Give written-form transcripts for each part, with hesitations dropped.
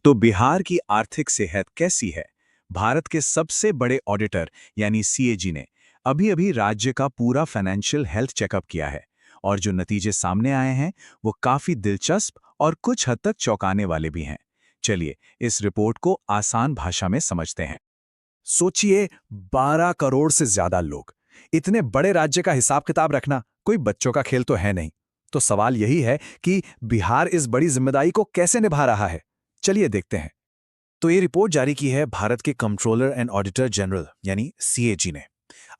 तो बिहार की आर्थिक सेहत कैसी है? भारत के सबसे बड़े ऑडिटर यानी सीएजी ने अभी-अभी राज्य का पूरा फाइनेंशियल हेल्थ चेकअप किया है और जो नतीजे सामने आए हैं वो काफी दिलचस्प और कुछ हद तक चौंकाने वाले भी हैं। चलिए इस रिपोर्ट को आसान भाषा में समझते हैं। सोचिए, 12 करोड़ से ज्यादा लोग, इतने बड़े राज्य का हिसाब किताब रखना कोई बच्चों का खेल तो है नहीं। तो सवाल यही है कि बिहार इस बड़ी जिम्मेदारी को कैसे निभा रहा है। चलिए देखते हैं। तो ये रिपोर्ट जारी की है भारत के कंट्रोलर एंड ऑडिटर जनरल यानी सीएजी ने।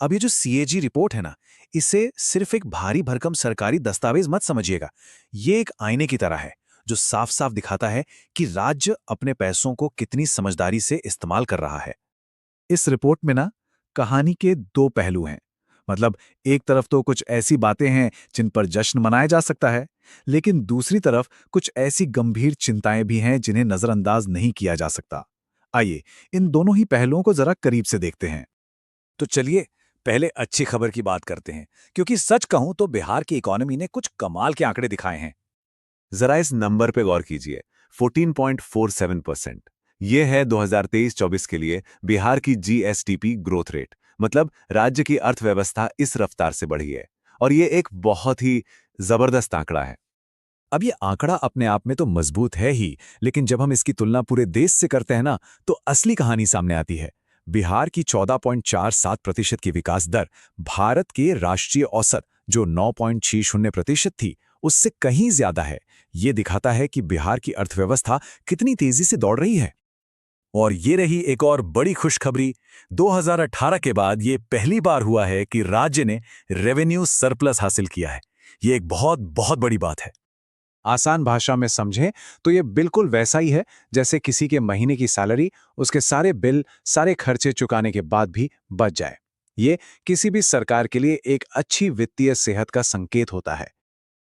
अब ये जो सीएजी रिपोर्ट है ना, इसे सिर्फ एक भारी भरकम सरकारी दस्तावेज मत समझिएगा। ये एक आईने की तरह है जो साफ साफ दिखाता है कि राज्य अपने पैसों को कितनी समझदारी से इस्तेमाल कर रहा है। इस रिपोर्ट में ना, कहानी के दो पहलू हैं। मतलब, एक तरफ तो कुछ ऐसी बातें हैं जिन पर जश्न मनाया जा सकता है, लेकिन दूसरी तरफ कुछ ऐसी गंभीर चिंताएं भी हैं जिन्हें नजरअंदाज नहीं किया जा सकता। आइए इन दोनों ही पहलुओं को जरा करीब से देखते हैं। तो चलिए, पहले अच्छी खबर की बात करते हैं, क्योंकि सच कहूं तो बिहार की इकोनॉमी ने कुछ कमाल के आंकड़े दिखाए हैं। जरा इस नंबर पे गौर कीजिए। 14.47%। ये है 2023-24 के लिए बिहार की जीएसडीपी ग्रोथ रेट। मतलब राज्य की अर्थव्यवस्था इस रफ्तार से बढ़ी है। और ये एक बहुत ही जबरदस्त आंकड़ा है। अब ये आंकड़ा अपने आप में तो मजबूत है ही, लेकिन जब हम इसकी तुलना पूरे देश से करते हैं ना, तो असली कहानी सामने आती है। बिहार की 14.47% की विकास दर भारत के राष्ट्रीय औसत जो 9.60% थी, उससे कहीं ज्यादा है। ये दिखाता है कि बिहार की अर्थव्यवस्था कितनी तेजी से दौड़ रही है। और ये रही एक और बड़ी खुशखबरी। 2018 के बाद ये पहली बार हुआ है कि राज्य ने रेवेन्यू सरप्लस हासिल किया है। ये एक बहुत बहुत बड़ी बात है। आसान भाषा में समझें तो ये बिल्कुल वैसा ही है जैसे किसी के महीने की सैलरी उसके सारे बिल सारे खर्चे चुकाने के बाद भी बच जाए। ये किसी भी सरकार के लिए एक अच्छी वित्तीय सेहत का संकेत होता है।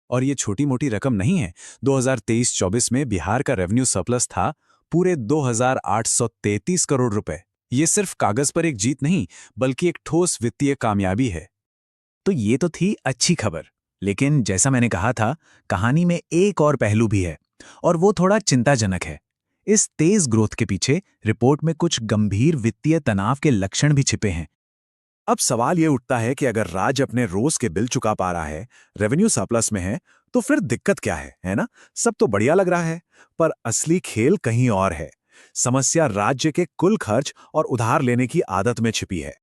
और ये छोटी मोटी रकम नहीं है। 2023-24 में बिहार का रेवेन्यू सरप्लस था पूरे 2,833 करोड़ रुपए। ये सिर्फ कागज पर एक जीत नहीं, बल्कि एक ठोस वित्तीय कामयाबी है। तो ये तो थी अच्छी खबर, लेकिन जैसा मैंने कहा था, कहानी में एक और पहलू भी है, और वो थोड़ा चिंताजनक है। इस तेज ग्रोथ के पीछे रिपोर्ट में कुछ गंभीर वित्तीय तनाव के लक्षण भी छिपे हैं। अब सवाल ये उठता है कि अगर राज्य अपने रोज के बिल चुका पा रहा है, रेवेन्यू सरप्लस में है, तो फिर दिक्कत क्या है ना? सब तो बढ़िया लग रहा है, पर असली खेल कहीं और है। समस्या राज्य के कुल खर्च और उधार लेने की आदत में छिपी है।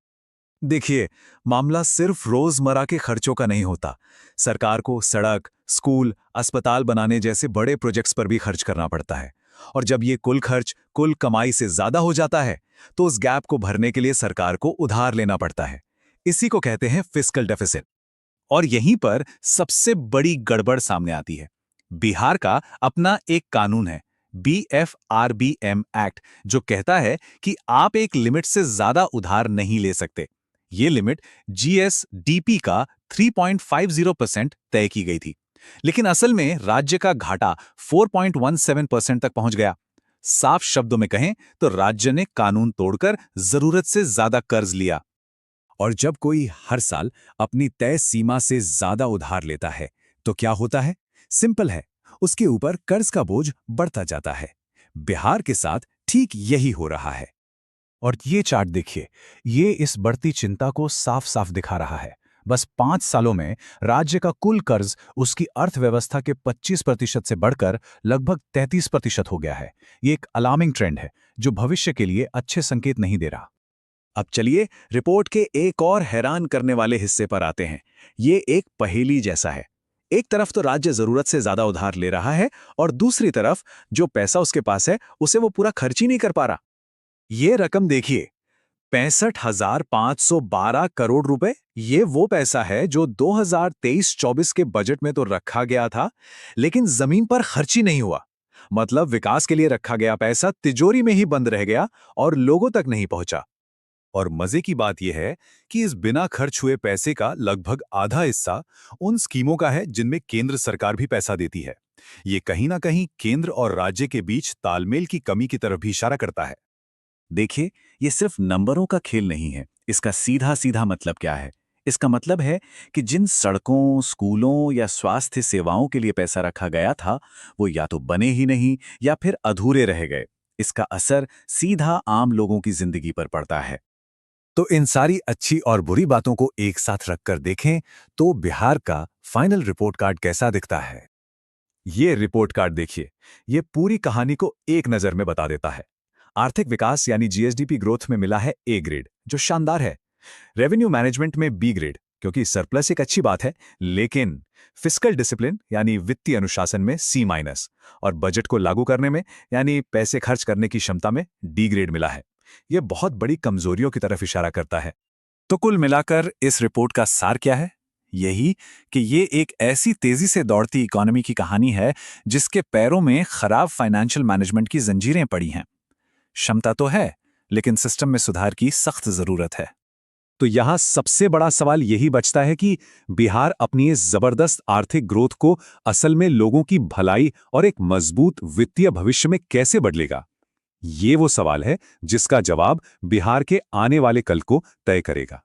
देखिए, मामला सिर्फ रोजमर्रा के खर्चों का नहीं होता। सरकार को सड़क, स्कूल, अस्पताल बनाने जैसे बड़े प्रोजेक्ट्स पर भी खर्च करना पड़ता है। और जब ये कुल खर्च कुल कमाई से ज्यादा हो जाता है, तो उस गैप को भरने के लिए सरकार को उधार लेना पड़ता है। इसी को कहते हैं फिस्कल डेफिसिट। और यहीं पर सबसे बड़ी गड़बड़ सामने आती है। बिहार का अपना एक कानून है, BFRBM एक्ट, जो कहता है कि आप एक लिमिट से ज्यादा उधार नहीं ले सकते। ये लिमिट GSDP का 3.50% तय की गई थी। लेकिन असल में राज्य का घाटा 4.17% तक पहुंच गया। साफ शब्दों में कहें तो राज्य ने कानून तोड़कर जरूरत से ज्यादा कर्ज लिया। और जब कोई हर साल अपनी तय सीमा से ज्यादा उधार लेता है, तो क्या होता है? सिंपल है, उसके ऊपर कर्ज का बोझ बढ़ता जाता है। बिहार के साथ ठीक यही हो रहा है। और ये चार्ट देखिए, ये इस बढ़ती चिंता को साफ साफ दिखा रहा है। बस 5 सालों में राज्य का कुल कर्ज उसकी अर्थव्यवस्था के 25% से बढ़कर लगभग 33% हो गया है। ये एक अलार्मिंग ट्रेंड है, जो भविष्य के लिए अच्छे संकेत नहीं दे रहा। अब चलिए रिपोर्ट के एक और हैरान करने वाले हिस्से पर आते हैं। ये एक पहेली जैसा है। एक तरफ तो राज्य जरूरत से ज्यादा उधार ले रहा है, और दूसरी तरफ जो पैसा उसके पास है उसे वो पूरा खर्च ही नहीं कर पा रहा। ये रकम देखिए, 65,512 करोड़ रुपए। ये वो पैसा है जो 2023-24 के बजट में तो रखा गया था, लेकिन जमीन पर खर्च ही नहीं हुआ। मतलब विकास के लिए रखा गया पैसा तिजोरी में ही बंद रह गया और लोगों तक नहीं पहुंचा। और मजे की बात यह है कि इस बिना खर्च हुए पैसे का लगभग आधा हिस्सा उन स्कीमों का है जिनमें केंद्र सरकार भी पैसा देती है। ये कहीं ना कहीं केंद्र और राज्य के बीच तालमेल की कमी की तरफ भी इशारा करता है। देखिए, ये सिर्फ नंबरों का खेल नहीं है। इसका सीधा सीधा मतलब क्या है? इसका मतलब है कि जिन सड़कों, स्कूलों या स्वास्थ्य सेवाओं के लिए पैसा रखा गया था, वो या तो बने ही नहीं या फिर अधूरे रह गए। इसका असर सीधा आम लोगों की जिंदगी पर पड़ता है। तो इन सारी अच्छी और बुरी बातों को एक साथ रखकर देखें तो बिहार का फाइनल रिपोर्ट कार्ड कैसा दिखता है। ये रिपोर्ट कार्ड देखिए, ये पूरी कहानी को एक नजर में बता देता है। आर्थिक विकास यानी जीएसडीपी ग्रोथ में मिला है ए ग्रेड, जो शानदार है। रेवेन्यू मैनेजमेंट में बी ग्रेड, क्योंकि सरप्लस एक अच्छी बात है, लेकिन फिस्कल डिसिप्लिन यानी वित्तीय अनुशासन में सी माइनस, और बजट को लागू करने में यानी पैसे खर्च करने की क्षमता में डी ग्रेड मिला है। यह बहुत बड़ी कमजोरियों की तरफ इशारा करता है। तो कुल मिलाकर इस रिपोर्ट का सार क्या है? यही कि ये एक ऐसी तेजी से दौड़ती इकोनॉमी की कहानी है जिसके पैरों में खराब फाइनेंशियल मैनेजमेंट की जंजीरें पड़ी हैं। क्षमता तो है, लेकिन सिस्टम में सुधार की सख्त जरूरत है। तो यहां सबसे बड़ा सवाल यही बचता है कि बिहार अपनी इस जबरदस्त आर्थिक ग्रोथ को असल में लोगों की भलाई और एक मजबूत वित्तीय भविष्य में कैसे बदलेगा। ये वो सवाल है जिसका जवाब बिहार के आने वाले कल को तय करेगा।